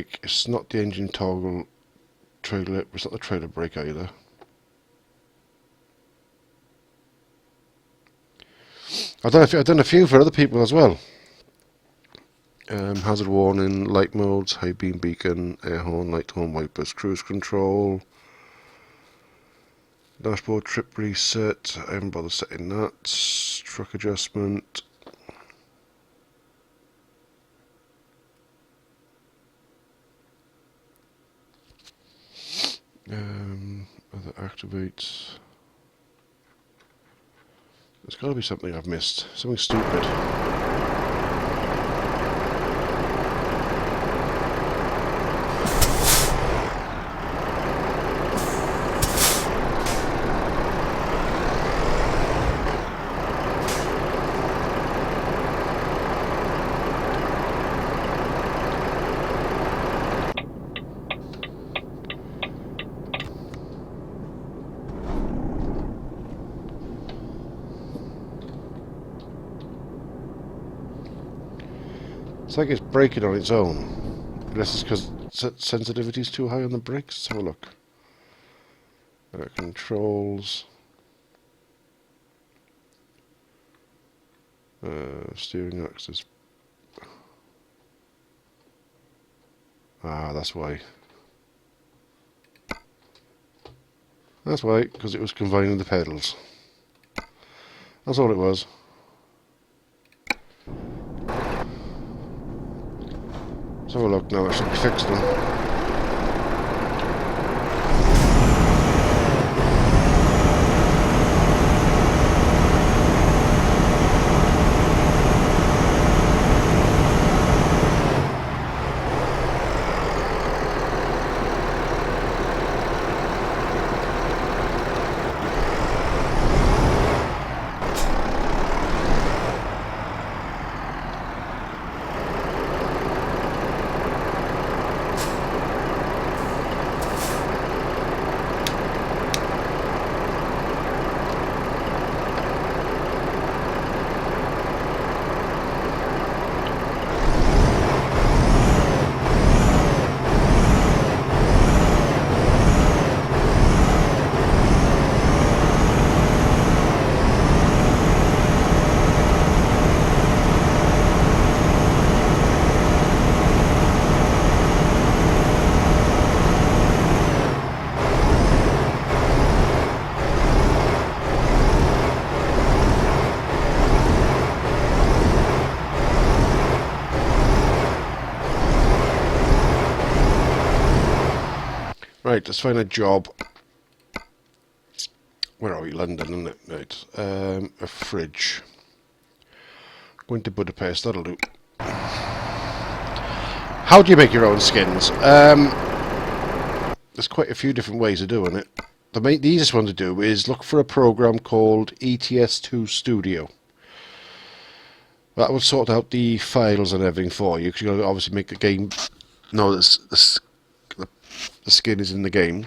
brake. It's not the engine toggle trailer. It's not the trailer brake either. I've done a few for other people as well. Hazard warning, light modes, high beam beacon, air horn, light horn wipers, cruise control, dashboard trip reset. I haven't bothered setting that. Truck adjustment. Other activates. There's got to be something I've missed. Something stupid. It's like it's braking on its own. Unless it's because sensitivity is too high on the brakes. Let's have a look. Controls. Steering axis. Ah, that's why. That's why, because it was combining the pedals. That's all it was. Let's have a look now, it should be fixed now. Right, let's find a job. Where are we? London, isn't it? Right. A fridge. Going to Budapest, that'll do. How do you make your own skins? There's quite a few different ways of doing it. The easiest one to do is look for a program called ETS2 Studio. That will sort out the files and everything for you, because you're going to obviously make the game know that the skin is in the game.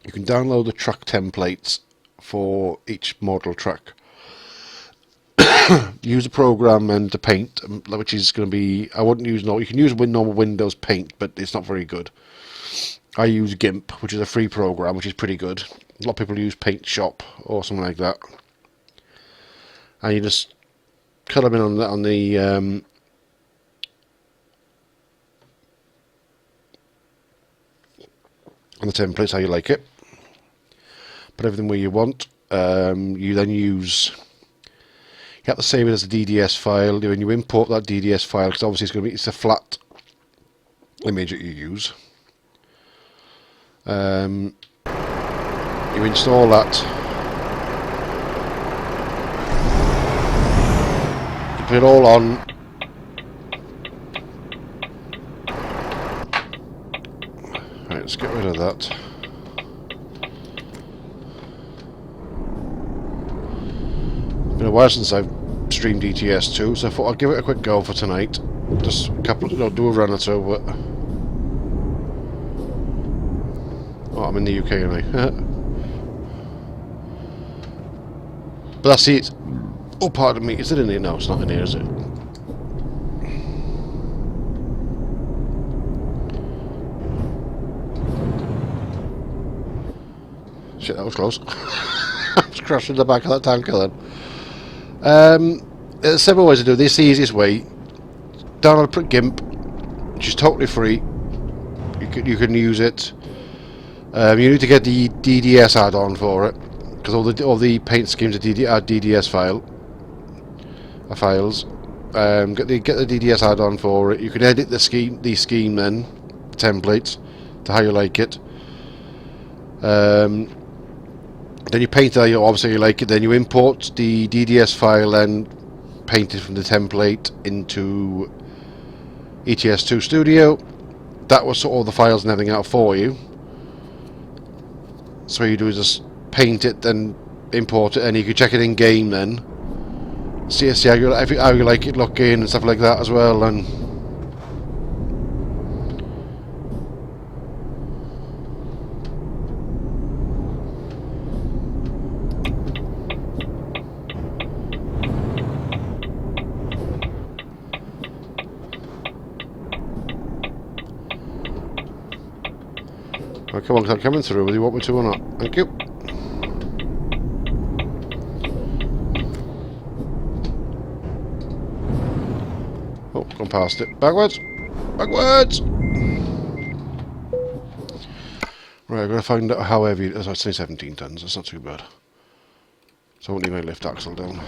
You can download the truck templates for each model truck. Use a program and the paint, which is going to be, I wouldn't use you can use normal Windows Paint, but it's not very good. I use GIMP, which is a free program, which is pretty good. A lot of people use Paint Shop or something like that, and you just cut them in on the templates how you like it. Put everything where you want. You then use. You have to save it as a DDS file. When you import that DDS file, because obviously it's a flat image that you use. You install that. You put it all on. Right, let's get rid of that. It's been a while since I've streamed ETS2, so I thought I'd give it a quick go for tonight. Just a couple, do a run or two, but oh, I'm in the UK anyway. But that's it. Oh, pardon me. Is it in here? No, it's not in here, is it? Shit, that was close. I was crashing the back of that tanker then. There's several ways to do this. The easiest way, download GIMP, which is totally free. You can use it. You need to get the DDS add-on for it, because all the paint schemes are DDS files. Get the DDS add-on for it. You can edit the scheme then, templates to how you like it. Then you paint it how obviously you like it. Then you import the DDS file and paint it from the template into ETS2 Studio. That will sort all the files and everything out for you. So what you do is just paint it, then import it, and you can check it in game then. See how you like it looking and stuff like that as well. And oh, come on, I'm coming through whether you want me to or not. Thank you. Oh, gone past it. Backwards! Backwards! Right, I've got to find out how heavy it is. I'd say 17 tons. That's not too bad. So I won't need my lift axle down.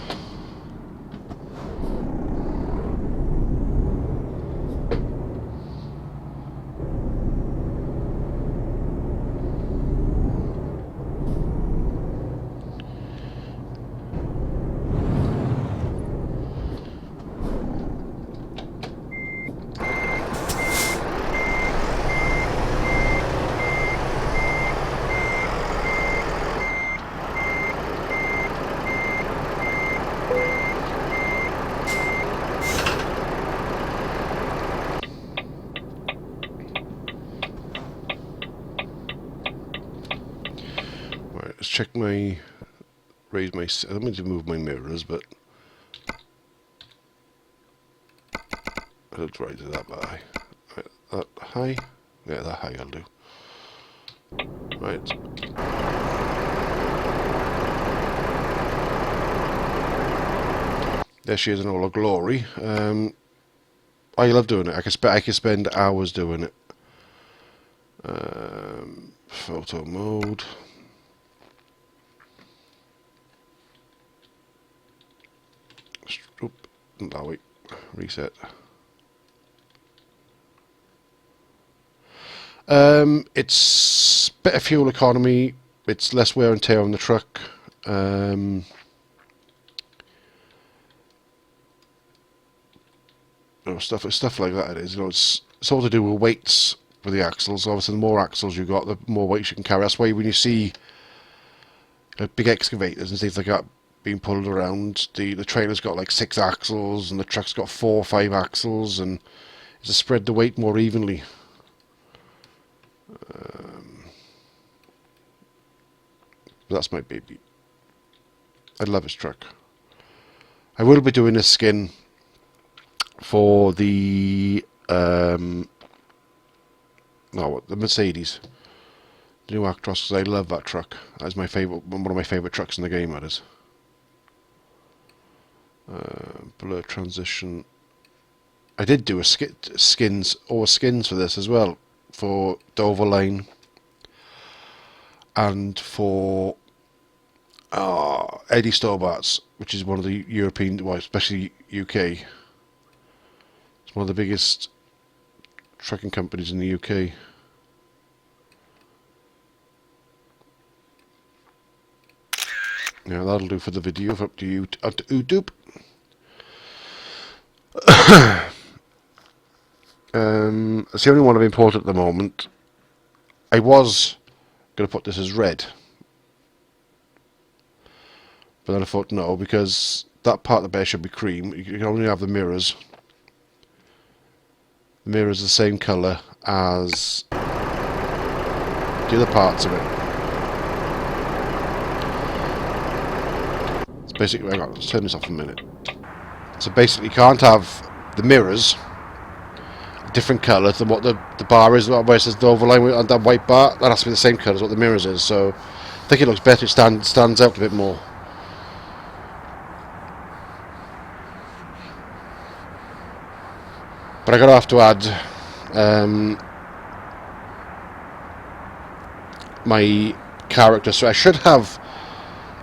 Let's check I don't mean to move my mirrors, but I don't try to do that high. Right, that high? Yeah, that high I'll do. Right. There she is in all her glory. I love doing it. I can spend hours doing it. Photo mode. Oop, no, wait, reset. It's better fuel economy. It's less wear and tear on the truck. Stuff like that. It is. You know, it's all to do with weights for the axles. Obviously, the more axles you got, the more weights you can carry. That's why when you see big excavators and things like that being pulled around, the trailer's got like 6 axles and the truck's got 4 or 5 axles, and it's to spread the weight more evenly. That's my baby. I love this truck. I will be doing a skin for the the Mercedes, the new Actros, because I love that truck. That's my favorite, one of my favorite trucks in the game. That is. Blur transition. I did do a skins for this as well, for Dover Line and for Eddie Stobart's, which is one of the European, well, especially UK. It's one of the biggest trucking companies in the UK. Yeah, that'll do for the video. Up to you, up to YouTube. It's the only one I've imported at the moment. I was going to put this as red, but then I thought no, because that part of the bear should be cream. You can only have the mirrors. The mirrors are the same colour as the other parts of it. It's basically, hang on, let's turn this off a minute. So basically you can't have the mirrors a different colour than what the bar is, where it says the overline on that white bar. That has to be the same colour as what the mirrors is. So think it looks better. It stands out a bit more. But I'm gonna have to add my character, so I should have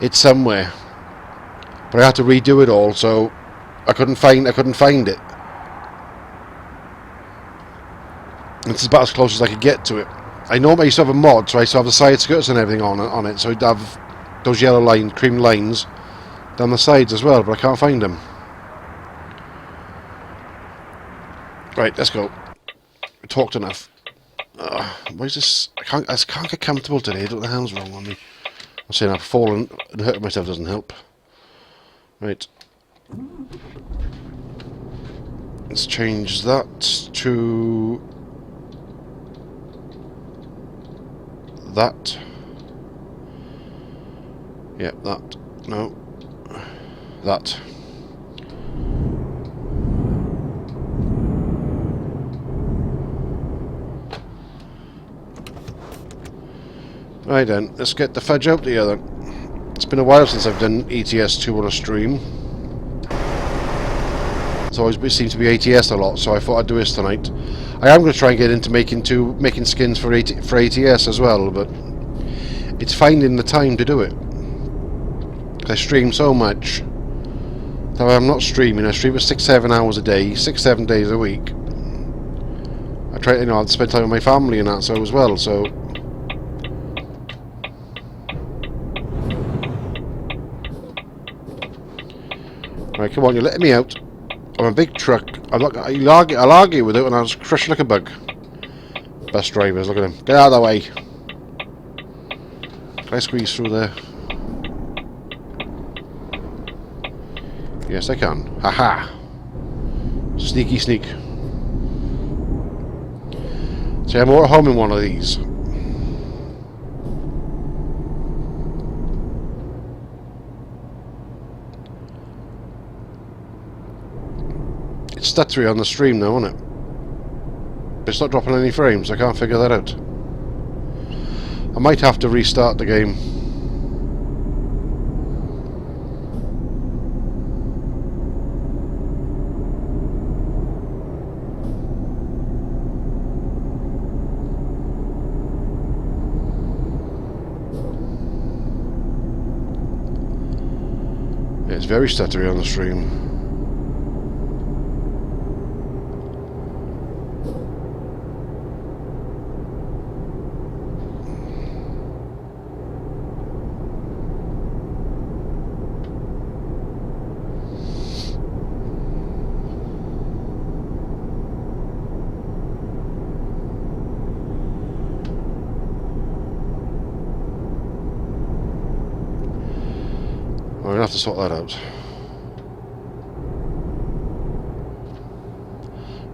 it somewhere. But I had to redo it all, so I couldn't find it. This is about as close as I could get to it. I know I used to have a mod, so I used to have the side skirts and everything on it, so I'd have those yellow lines, cream lines down the sides as well, but I can't find them. Right, let's go. We talked enough. Why is this? I can't get comfortable today. I don't know what the hell's wrong with me. I'm saying I've fallen and hurt myself doesn't help. Right. Let's change that to that. Yeah, that. No. That. Right then, let's get the fudge out together. It's been a while since I've done ETS2 on a stream. It's always seemed to be ATS a lot, so I thought I'd do this tonight. I am going to try and get into making skins for ATS as well, but it's finding the time to do it. I stream so much that I'm not streaming. I stream for 6-7 hours a day, 6-7 days a week. I try, I'd spend time with my family and that so as well. So. Right, come on, you're letting me out. I'm a big truck. I'll argue with it and I'll just crush like a bug. Bus drivers, look at them. Get out of the way. Can I squeeze through there? Yes, I can. Haha. Sneaky sneak. See, I'm more at home in one of these. It's stuttery on the stream now, isn't it? It's not dropping any frames. I can't figure that out. I might have to restart the game. It's very stuttery on the stream. I'm going to have to sort that out.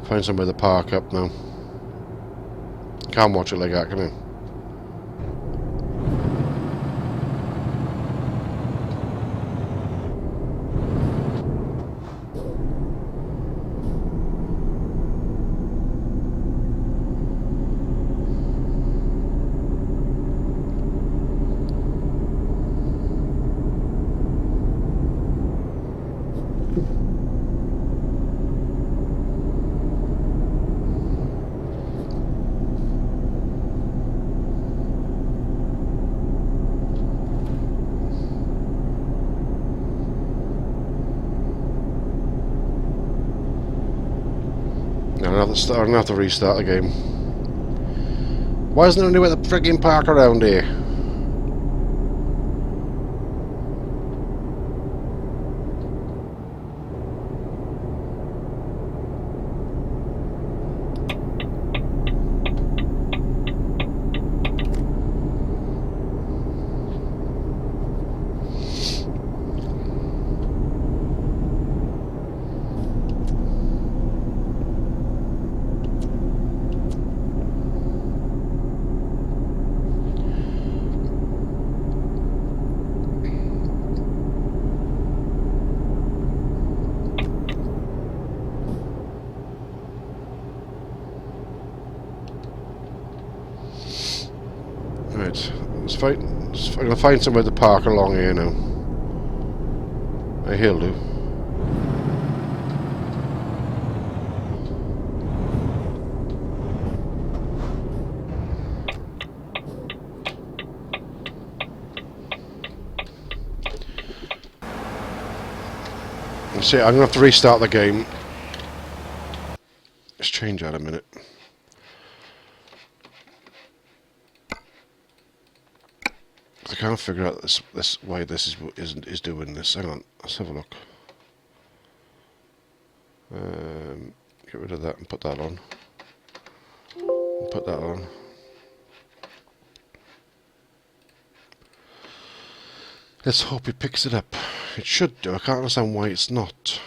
Find somewhere to park up now. Can't watch it like that, can I? I'm going to have to restart the game. Why isn't there anywhere to frigging park around here? Right, I'm gonna find somewhere to park along here now. He'll do. See, I'm gonna have to restart the game. Let's change that a minute. I can't figure out this why this is doing this. Hang on, let's have a look. Get rid of that and put that on. And put that on. Let's hope it picks it up. It should do. I can't understand why it's not.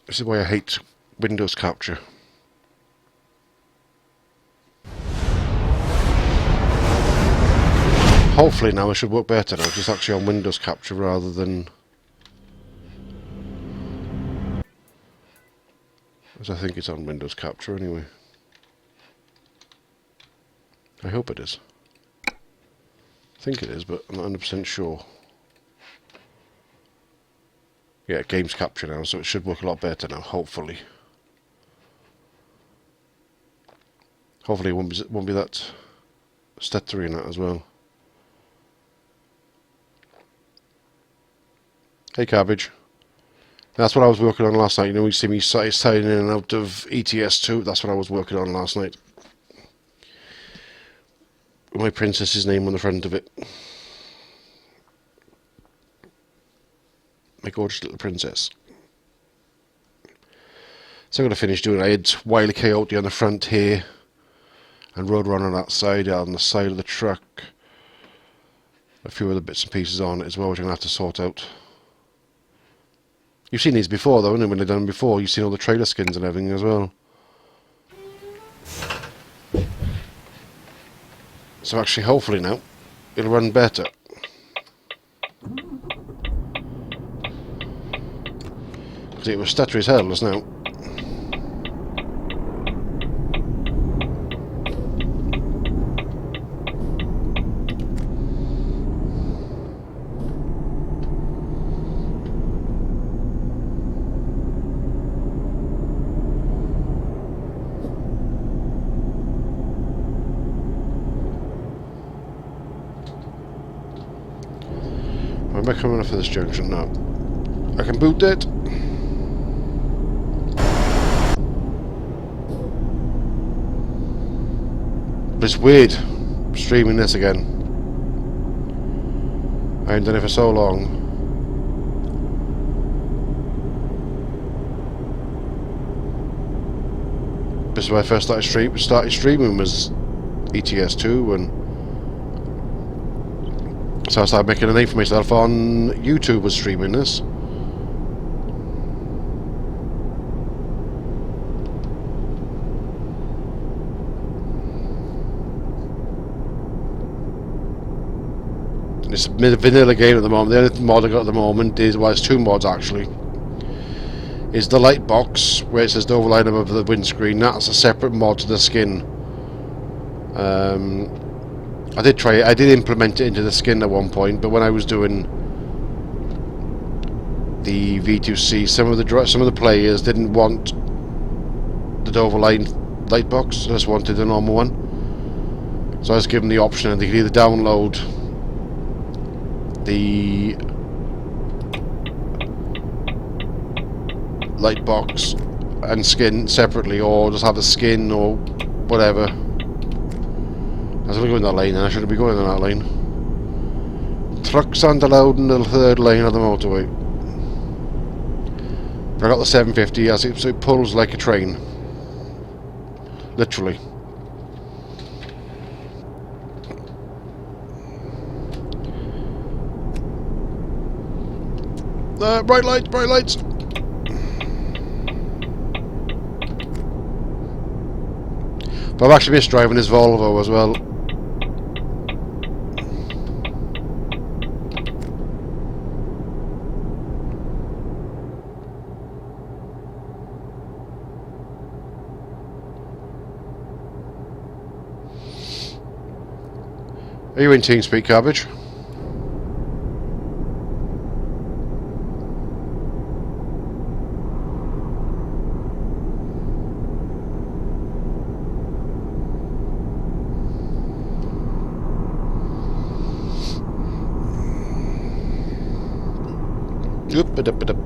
This is why I hate Windows capture. Hopefully now it should work better now. It's actually on Windows capture rather than... as I think it's on Windows capture anyway. I hope it is. I think it is, but I'm not 100% sure. Yeah, game's capture now, so it should work a lot better now, hopefully. Hopefully it won't be that stuttery in that as well. Hey, Cabbage. That's what I was working on last night. You know, you see me signing in and out of ETS2. That's what I was working on last night. My princess's name on the front of it. My gorgeous little princess. So I'm going to finish doing it. I had Wile E. Coyote on the front here. And Roadrunner on that side, on the side of the truck. A few other bits and pieces on it as well, which I'm going to have to sort out. You've seen these before though, and when they've done them before, you've seen all the trailer skins and everything as well. So actually, hopefully now, it'll run better. Because it was stuttery as hell just now. Am I coming off of this junction? No. I can boot it. But it's weird streaming this again. I haven't done it for so long. This is when I first started streaming was ETS2 and so I started making a name for myself on YouTube was streaming this. It's a vanilla game at the moment. The only mod I got at the moment is, well, it's two mods actually. Is the light box where it says the overline above the windscreen. That's a separate mod to the skin. I did try it. I did implement it into the skin at one point, but when I was doing the V2C, some of the players didn't want the overline light box. They just wanted the normal one. So I was given the option, and they could either download the light box and skin separately, or just have the skin or whatever. I was going to go in that lane, and I shouldn't be going in that lane. Trucks aren't allowed in the third lane of the motorway. I got the 750 as it pulls like a train. Literally. Bright lights, bright lights! But I've actually missed driving this Volvo as well. Are you in TeamSpeak, Cabbage? Oop-a-dup-a-dup.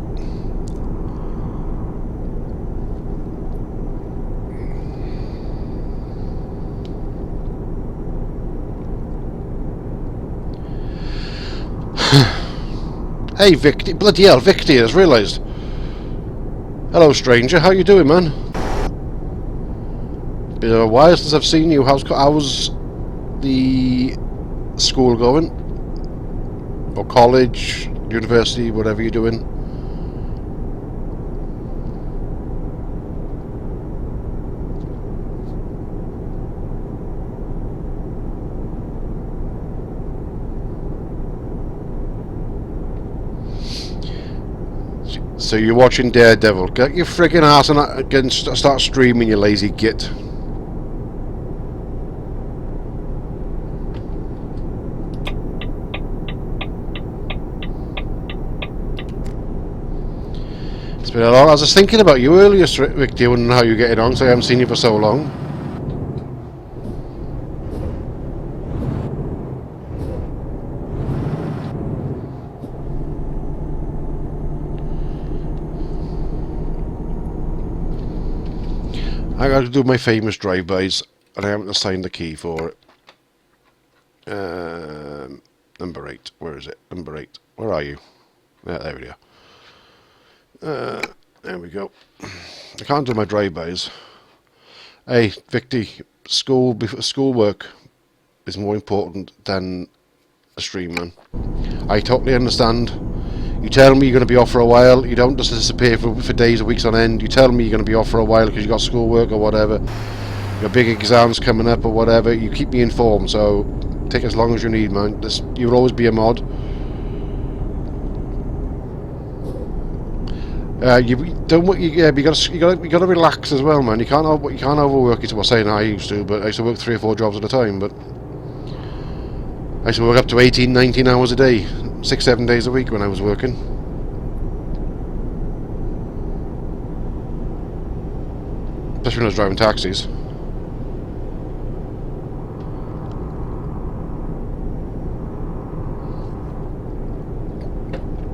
Hey, Victor. Bloody hell, Victor has realised. Hello, stranger. How you doing, man? Been a while since I've seen you. How's the school going? Or college, university, whatever you're doing? So you're watching Daredevil. Get your friggin' ass and start streaming, you lazy git. It's been a long. I was thinking about you earlier, Rick, and how you're getting on, so I haven't seen you for so long. I got to do my famous drive-bys, and I haven't assigned the key for it. Number 8. Where is it? Number 8. Where are you? Yeah, there we go. There we go. I can't do my drive-bys. Hey, Victor, schoolwork is more important than a stream, man. I totally understand. You tell me you're going to be off for a while. You don't just disappear for days or weeks on end. You tell me you're going to be off for a while because you got schoolwork or whatever. Your big exams coming up or whatever. You keep me informed. So take as long as you need, man. You'll always be a mod. You gotta relax as well, man. You can't overwork it. Well, saying I used to, but I used to work 3 or 4 jobs at a time. But I used to work up to 18, 19 hours a day. 6, 7 days a week when I was working. Especially when I was driving taxis.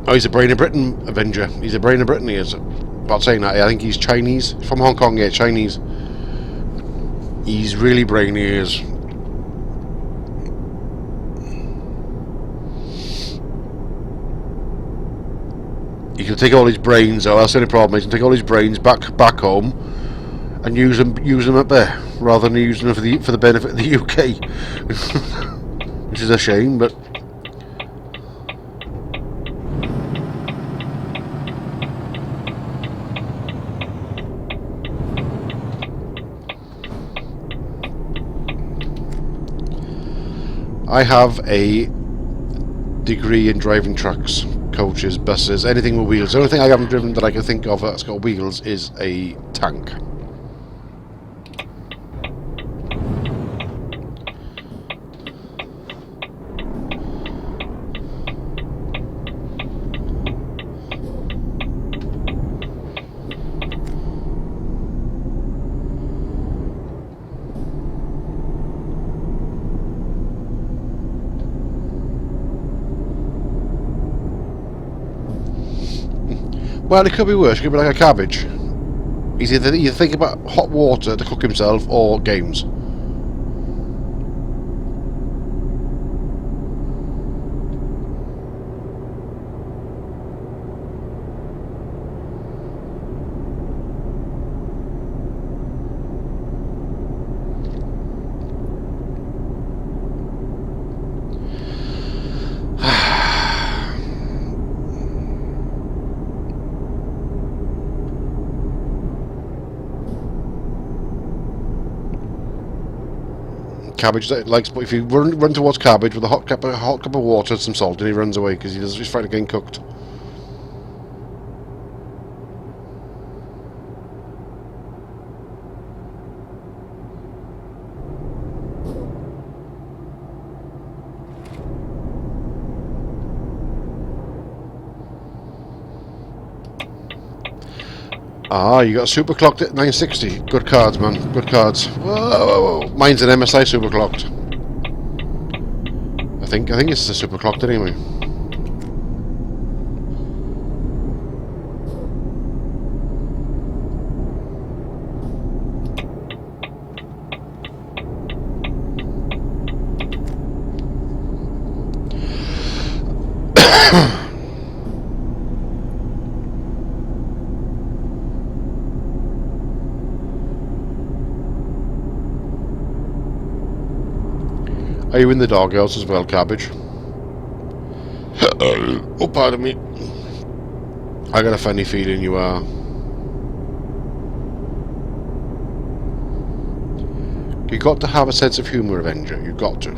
Oh, he's a Brain of Britain Avenger. He's a Brain of Britain, he is. About saying that, I think he's Chinese. From Hong Kong, yeah, Chinese. He's really brainy, he is. You can take all his brains, though. That's the only problem. You can take all his brains back home and use them up there, rather than using them for the benefit of the UK, which is a shame. But I have a degree in driving trucks, coaches, buses, anything with wheels. The only thing I haven't driven that I can think of that's got wheels is a tank. Well, it could be worse. It could be like a cabbage. He's either think about hot water to cook himself or games. Cabbage likes, but if you run towards cabbage with a hot cup of water and some salt, and he runs away because he's afraid of getting cooked. Ah, you got super clocked at 960. Good cards, man. Good cards. Whoa. Mine's an MSI super clocked. I think it's a super clocked anyway. Are you in the doghouse as well, Cabbage? Oh, pardon me. I got a funny feeling you are. You got to have a sense of humour, Avenger. You got to.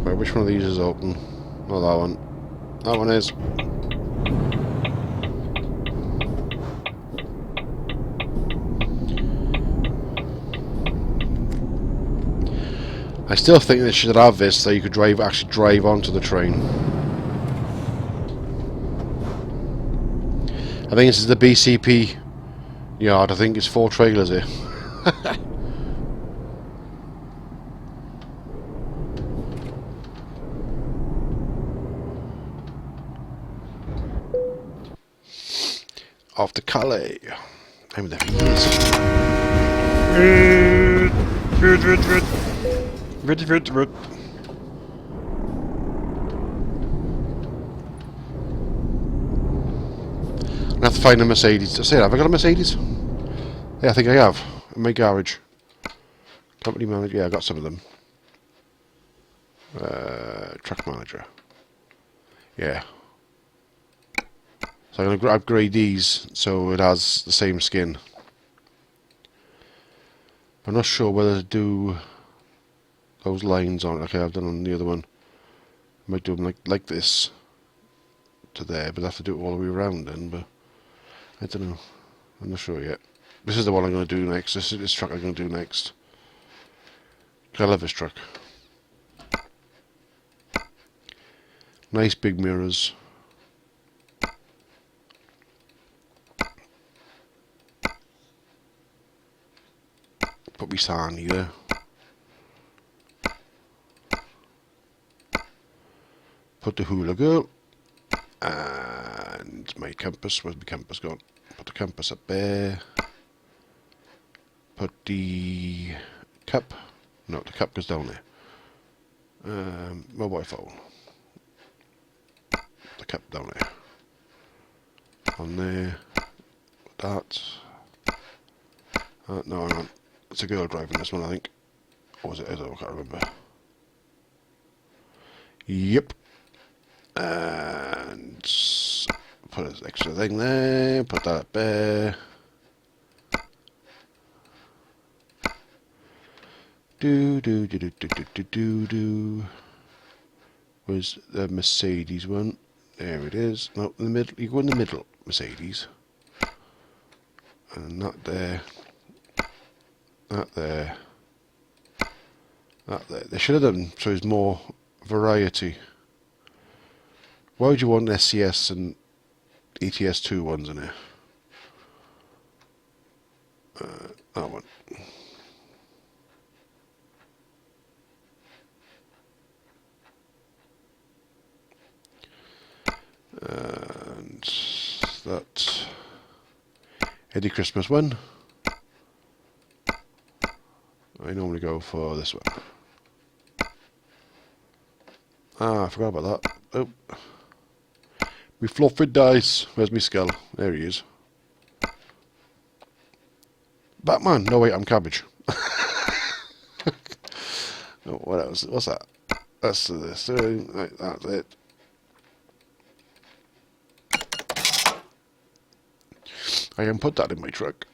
Right, which one of these is open? Oh, that one. That one is. I still think they should have this so you could actually drive onto the train. I think this is the BCP yard. I think it's 4 trailers here. Off to Calais. I'm there for years. I have to find a Mercedes. I say, have I got a Mercedes? Yeah, I think I have. In my garage. Company manager. Yeah, I got some of them. Truck manager. Yeah. So I'm going to upgrade these so it has the same skin. I'm not sure whether to do those lines on it like I've done on the other one. I might do them like this to there, but I have to do it all the way around then. But I don't know. I'm not sure yet. This is the one I'm going to do next. This is this truck I'm going to do next. I love this truck. Nice big mirrors. Put me Sani there. Put the hula girl. And my compass. Where's my compass gone? Put the compass up there. Put the cup. No, the cup goes down there. Mobile phone. The cup down there. On there. That. No, hang on. It's a girl driving this one, I think. Or was it? I can't remember. Yep. And put an extra thing there. Put that up there. Do. Where's the Mercedes one? There it is. No, in the middle. You go in the middle, Mercedes. And that there. That there. That there. They should have done so there's more variety. Why would you want SCS and ETS2 ones in here? That one. And that Eddie Christmas one. I normally go for this one. Ah, I forgot about that. Oh. Me fluffy dice. Where's my skull? There he is. Batman. No, wait, I'm Cabbage. Oh, what else? What's that? That's this. Right, that's it. I can put that in my truck.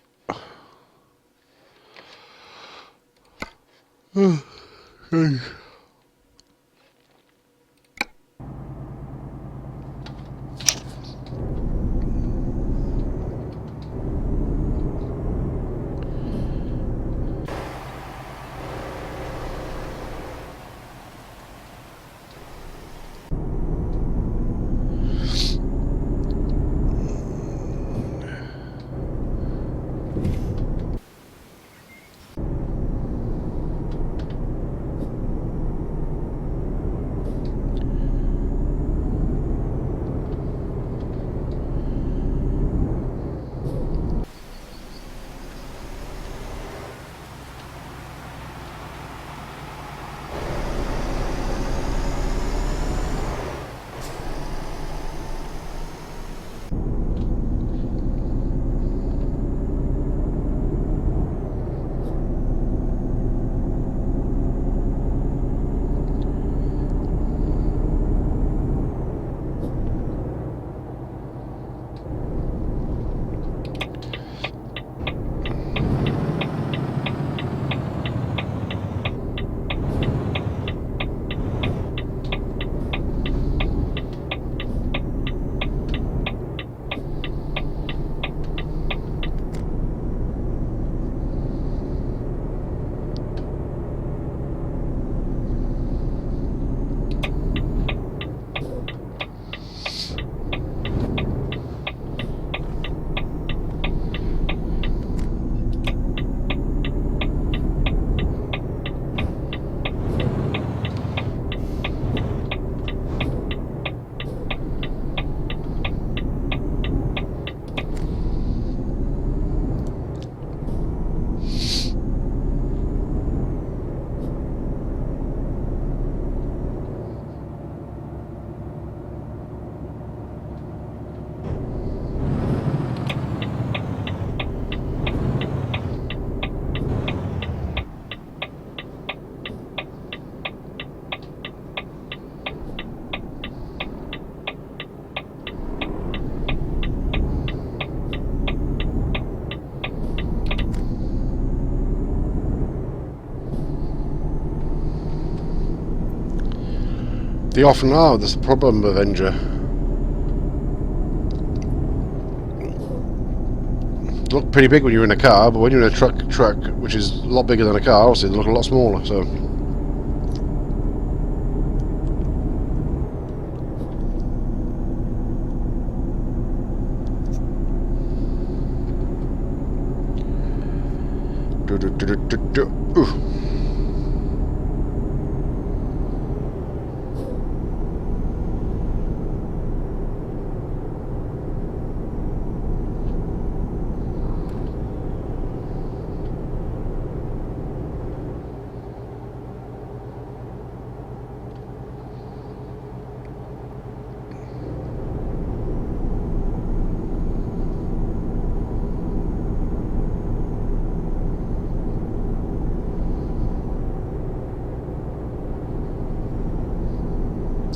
They often are. That's the problem with Avenger. They look pretty big when you're in a car, but when you're in a truck, which is a lot bigger than a car, obviously they look a lot smaller. So. Ooh.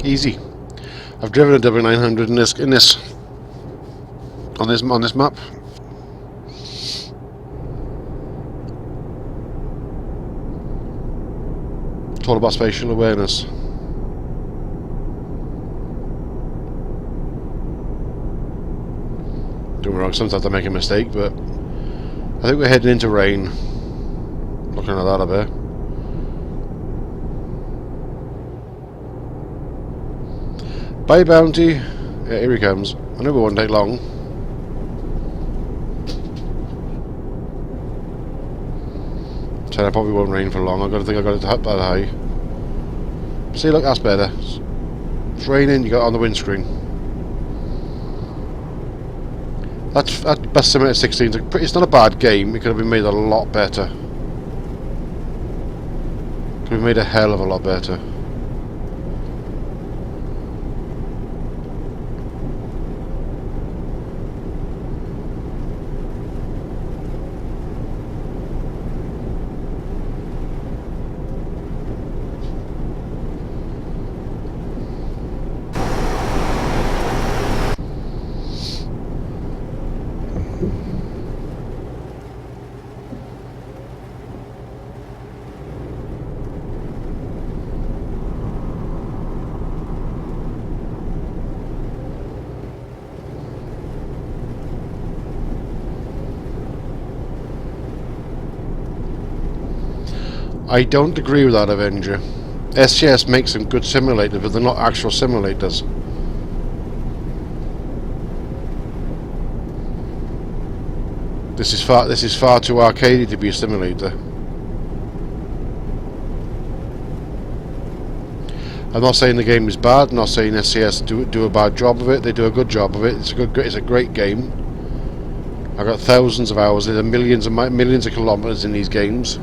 Easy. I've driven a W900 on this map. It's all about spatial awareness. Don't get me wrong, sometimes I make a mistake, but I think we're heading into rain. Looking at that a bit. Bye, Bounty. Yeah, here he comes. I knew it wouldn't take long. So I probably won't rain for long. I got it that high. See, look, that's better. It's raining. You got it on the windscreen. That's best simulator 16. It's not a bad game. It could have been made a lot better. Could have been made a hell of a lot better. I don't agree with that, Avenger. SCS makes some good simulators, but they're not actual simulators. This is far too arcadey to be a simulator. I'm not saying the game is bad. I'm not saying SCS do a bad job of it. They do a good job of it. It's a great game. I've got thousands of hours. There's millions of kilometers in these games.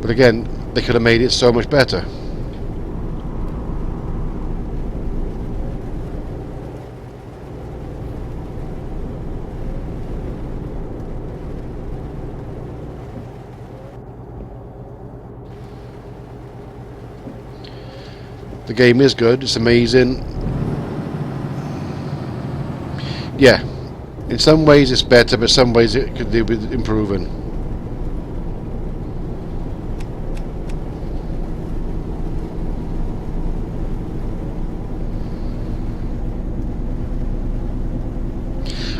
But again, they could have made it so much better. The game is good, it's amazing. Yeah, in some ways it's better, but some ways it could do with improving.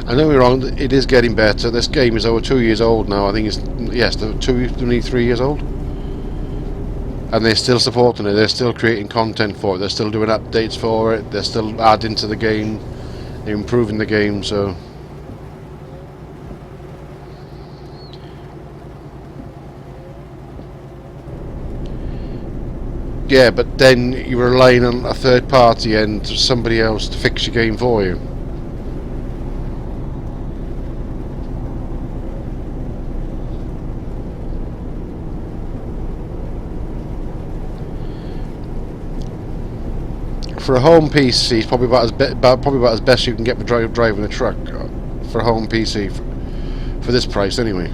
I know we're wrong, it is getting better. This game is over 2 years old now. I think it's, yes, only 3 years old. And they're still supporting it, they're still creating content for it, they're still doing updates for it, they're still adding to the game, they're improving the game, so... Yeah, but then you're relying on a third party and somebody else to fix your game for you. For a home PC, it's probably about as best you can get for driving a truck. For a home PC, for this price anyway.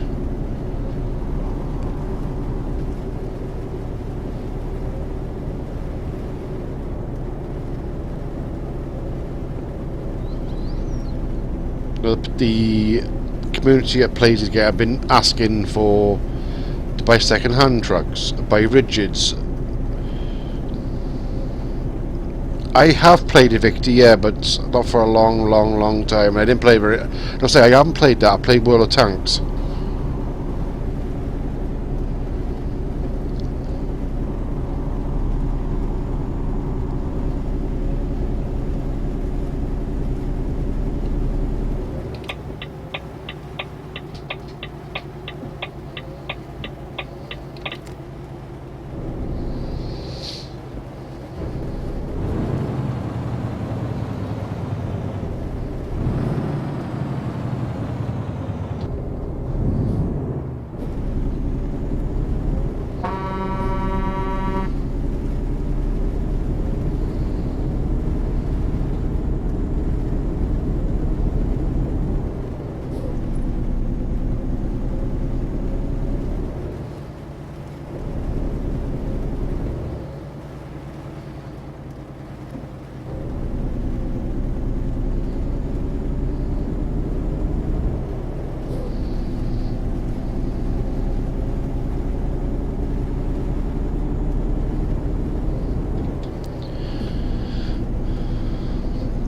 The community at Places Gate have been asking to buy second-hand trucks, buy rigids. I have played Evicti, yeah, but not for a long time. I didn't play very... I'll say I haven't played that. I played World of Tanks.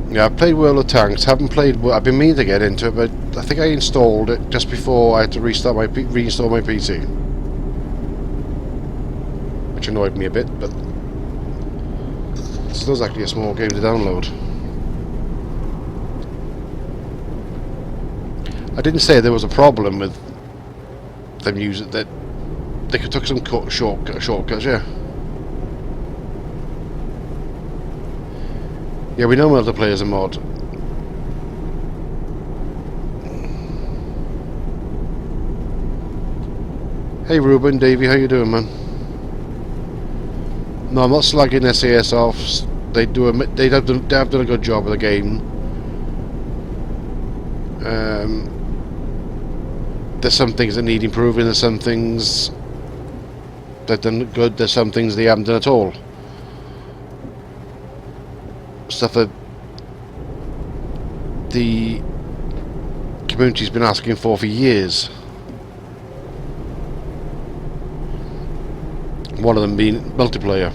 Yeah, I've played World of Tanks. Haven't played. I've been meaning to get into it, but I think I installed it just before I had to reinstall my PC, which annoyed me a bit. But this is actually a small game to download. I didn't say there was a problem with them using that. They could took some shortcuts, yeah. Yeah, we know multiplayer's a mod. Hey Ruben, Davey, how you doing, man? No, I'm not slagging SAS off. They have done a good job of the game. There's some things that need improving. There's some things they've done good. There's some things they haven't done at all. Stuff that the community's been asking for years. One of them being multiplayer.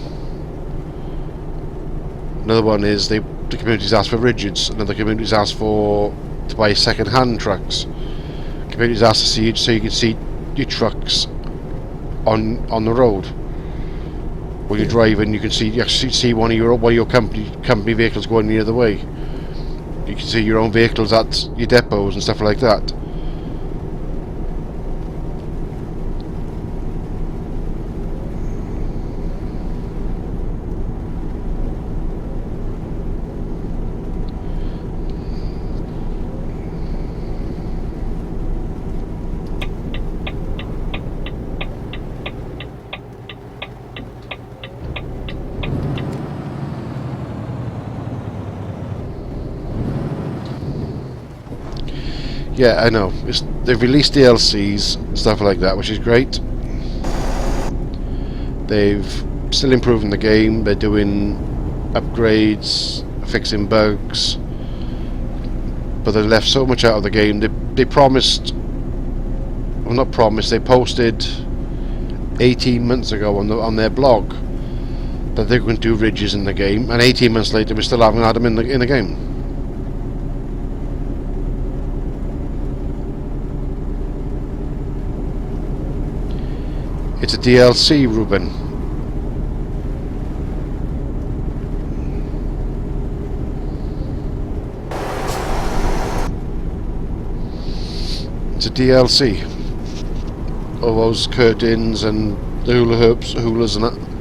Another one is the community's asked for rigids. Another community's asked for to buy second-hand trucks. Communities ask to see it so you can see your trucks on the road. When you're driving, you actually see one of your company vehicles going the other way. You can see your own vehicles at your depots and stuff like that. Yeah, I know. They've released DLCs and stuff like that, which is great. They've still improving the game. They're doing upgrades, fixing bugs, but they left so much out of the game. They promised, well, not promised. They posted 18 months ago on their blog that they're going to do ridges in the game, and 18 months later, we still haven't had them in the game. It's a DLC, Ruben. It's a DLC. All those curtains and the hulas and that.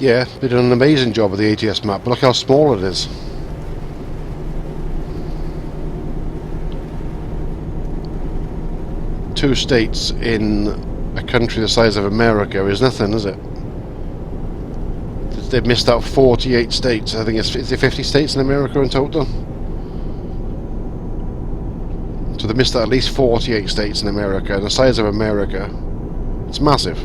Yeah, they did an amazing job of the ATS map, but look how small it is. Two states in a country the size of America is nothing, is it? They've missed out 48 states. I think it's 50 states in America in total. So they've missed out at least 48 states in America, and the size of America, it's massive.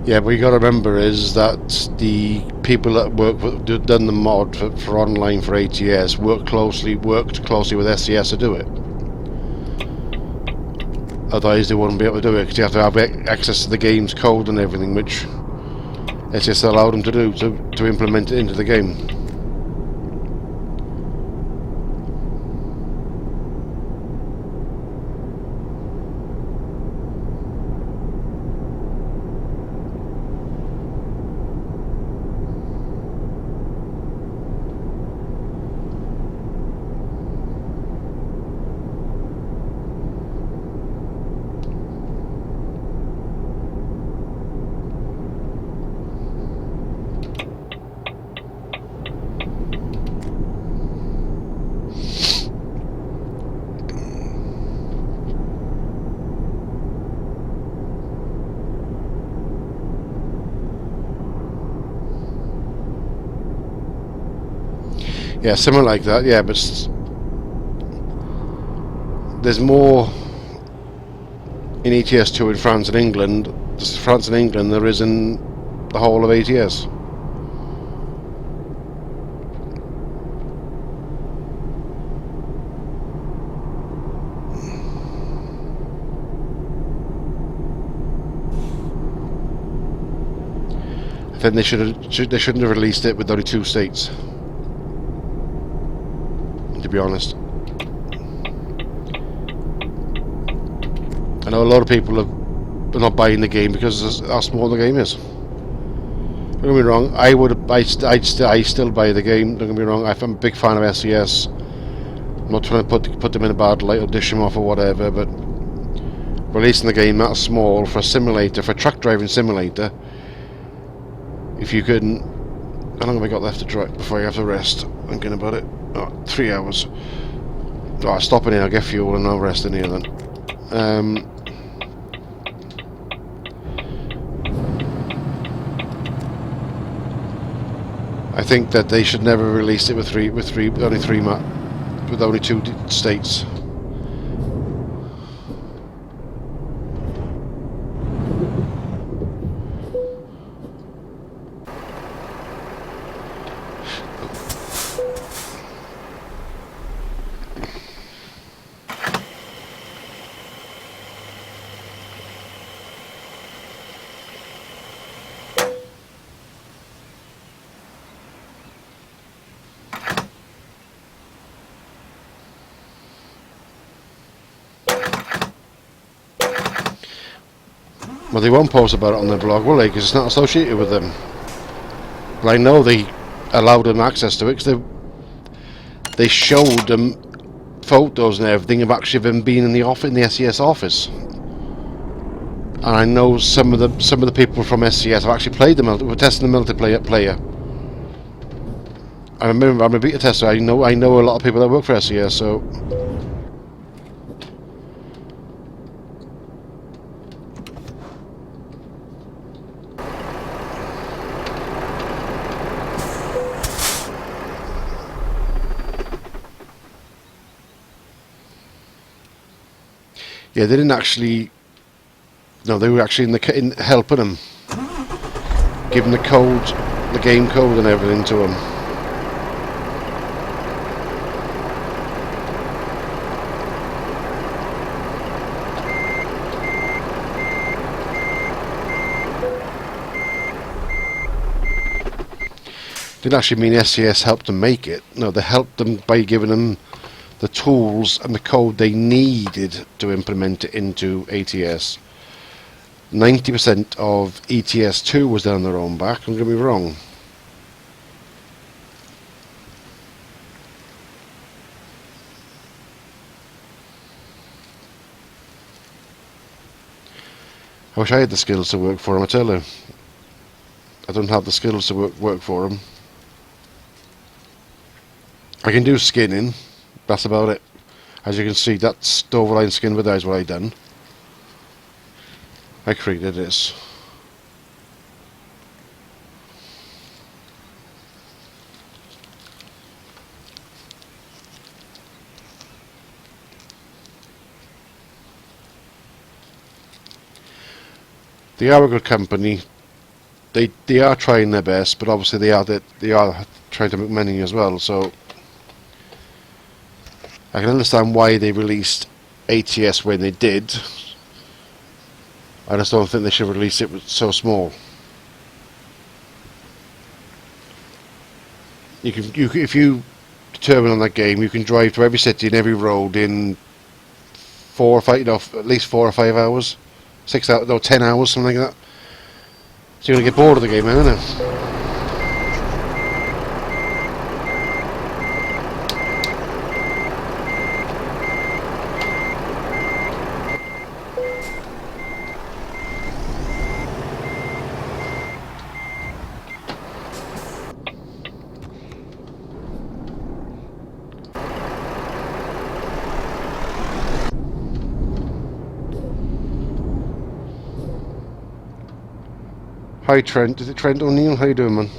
Yeah, what you got to remember is that the people that done the mod for online for ATS worked closely with SCS to do it. Otherwise, they wouldn't be able to do it because you have to have access to the game's code and everything, which SCS allowed them to do to implement it into the game. Yeah, similar like that. Yeah, but there's more in ETS2 in France and England. France and England there is in the whole of ATS. I think they shouldn't have released it with only 2 states. To be honest, I know a lot of people are not buying the game because of how small the game is. Don't get me wrong, I still buy the game. Don't get me wrong, I'm a big fan of SES. I'm not trying to put them in a bad light or dish them off or whatever, but releasing the game that small for a simulator, for a truck driving simulator, if you couldn't, how long have I got left to drive before I have to rest? Thinking about it. Oh, 3 hours. Oh, I'll stop in here, I'll get fuel and I'll rest in here then. I think that they should never release it with only 2 states. Well, they won't post about it on their blog, will they? Because it's not associated with them. But I know they allowed them access to it because they showed them photos and everything of actually them being in the SES office. And I know some of the people from SES have actually played were testing the multiplayer. I remember I'm a beta tester. I know a lot of people that work for SES, so. Yeah, they didn't actually. No, they were actually in helping them, giving the code, the game code, and everything to them. Didn't actually mean SES helped them make it. No, they helped them by giving them the tools and the code they needed to implement it into ATS. 90% of ETS2 was down their own back, don't get me wrong. I wish I had the skills to work for them, I tell you. I don't have the skills to work for them. I can do skinning, that's about it. As you can see, that's the overline skin with that is what I done. I created this. They are a good company. They are trying their best, but obviously they are trying to make money as well. So I can understand why they released ATS when they did. I just don't think they should release it so small. If you determine on that game, you can drive to every city and every road in 4 or 5, at least 4 or 5 hours, 6 hours, no, 10 hours, something like that. So you're gonna get bored of the game, aren't you? Hi Trent, is it Trent O'Neill? How you doing, man?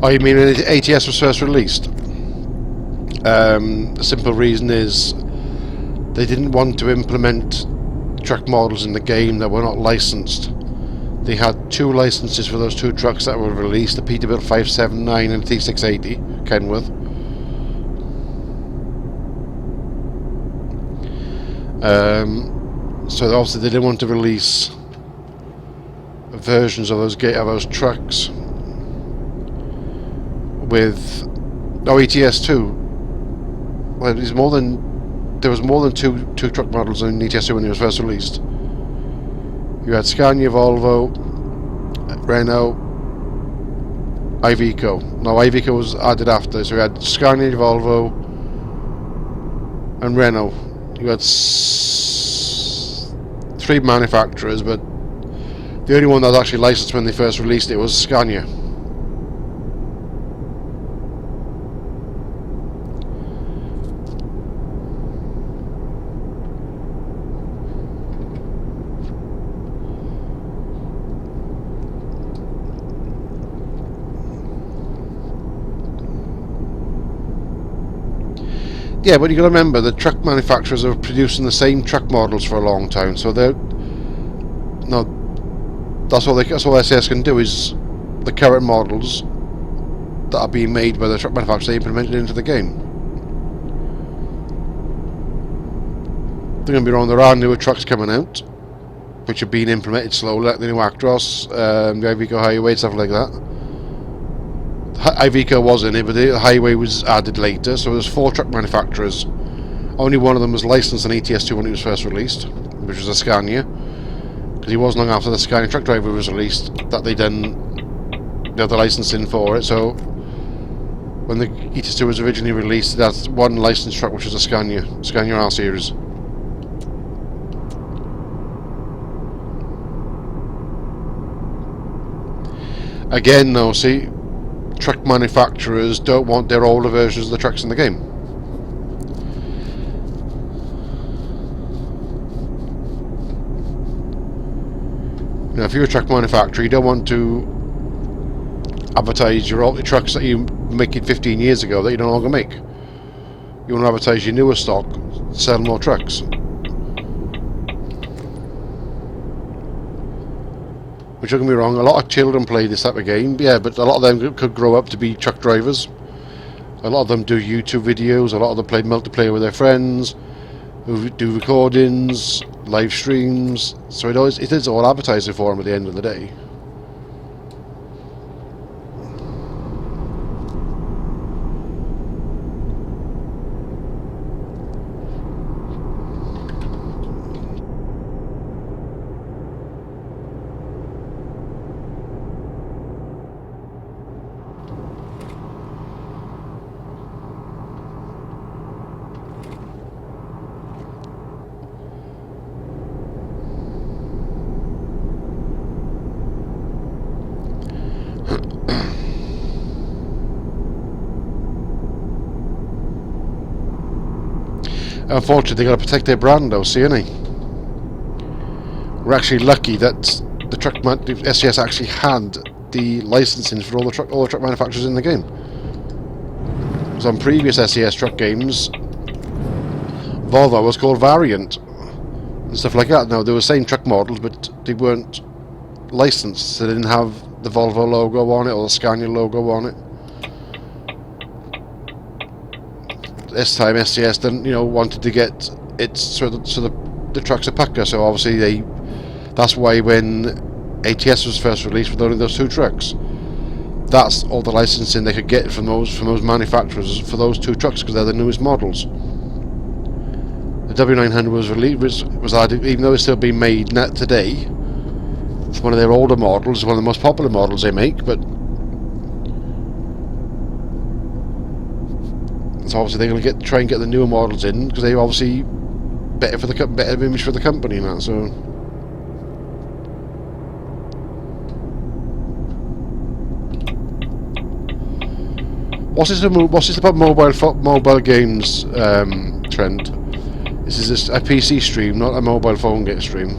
Oh, you mean when ATS was first released? The simple reason is they didn't want to implement truck models in the game that were not licensed. They had 2 licenses for those 2 trucks that were released, the Peterbilt 579 and the T680 Kenworth. So obviously they didn't want to release versions of those trucks with ETS2. Well, there was more than two truck models in ETS2 when it was first released. You had Scania, Volvo, Renault, Iveco. No, Iveco was added after, so you had Scania, Volvo, and Renault. You had 3 manufacturers, but the only one that was actually licensed when they first released it was Scania. Yeah, but you got to remember the truck manufacturers are producing the same truck models for a long time, so they're no. That's all SAS can do is the current models that are being made by the truck manufacturers they implemented into the game. Don't get me wrong, there are newer trucks coming out, which are being implemented slowly, like the new Actros, the Iveco Highway, stuff like that. Iveco was in it, but the Highway was added later, so there's 4 truck manufacturers. Only one of them was licensed on ETS2 when it was first released, which was a Scania, because it wasn't long after the Scania truck driver was released that they done the licensing for it. So when the ETS2 was originally released, that's one licensed truck, which was a Scania R series. Again, though, see, truck manufacturers don't want their older versions of the trucks in the game. Now, if you're a truck manufacturer, you don't want to advertise your old trucks that you made 15 years ago that you no longer make. You want to advertise your newer stock, sell more trucks. Which, don't get me wrong, a lot of children play this type of game, yeah, but a lot of them could grow up to be truck drivers. A lot of them do YouTube videos, a lot of them play multiplayer with their friends, who do recordings, live streams, so it is all advertising for them at the end of the day. Unfortunately, they've got to protect their brand, though, see, ain't they? We're actually lucky that the SCS actually had the licensing for all the truck manufacturers in the game. Because on previous SCS truck games, Volvo was called Variant and stuff like that. Now, they were the same truck models, but they weren't licensed. They didn't have the Volvo logo on it or the Scania logo on it. This time SCS didn't, wanted to get it so the trucks are pucker. So obviously that's why when ATS was first released with only those 2 trucks, that's all the licensing they could get from those manufacturers for those 2 trucks, because they're the newest models. The W900 was added, even though it's still being made today. It's one of their older models, one of the most popular models they make, but so obviously they're going to try and get the newer models in, because they're obviously better image for the company and that. So what's this about mobile games trend? This is just a PC stream, not a mobile phone stream.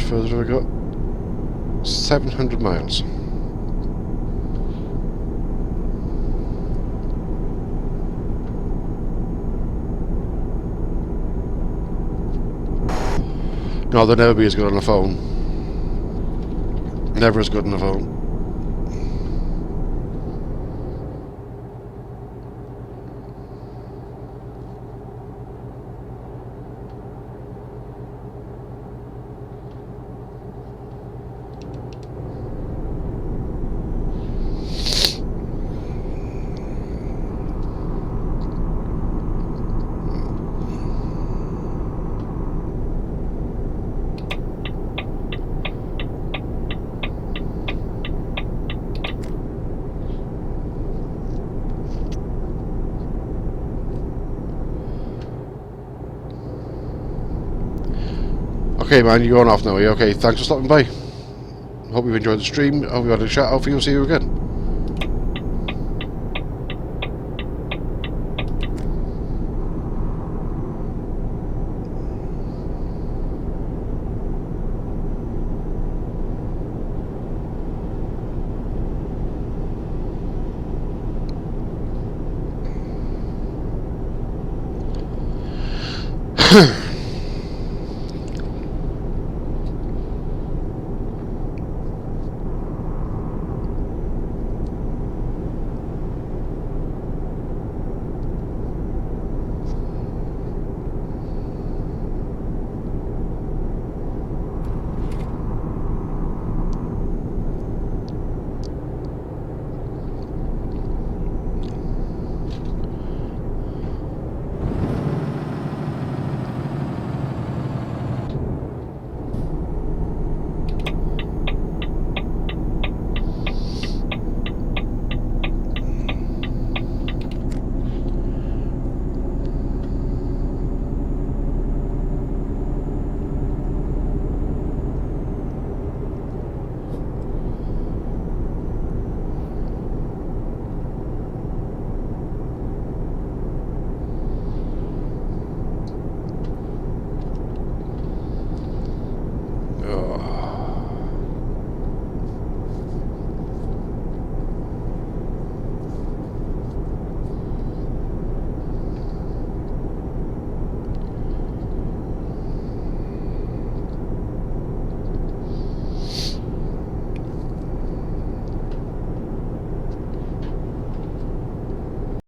further have I got? 700 miles. No, they'll never be as good on the phone. Never as good on the phone. Okay, man, you're going off now. Are you okay? Thanks for stopping by. Hope you've enjoyed the stream. Hope you had a chat. Hopefully, we'll see you again.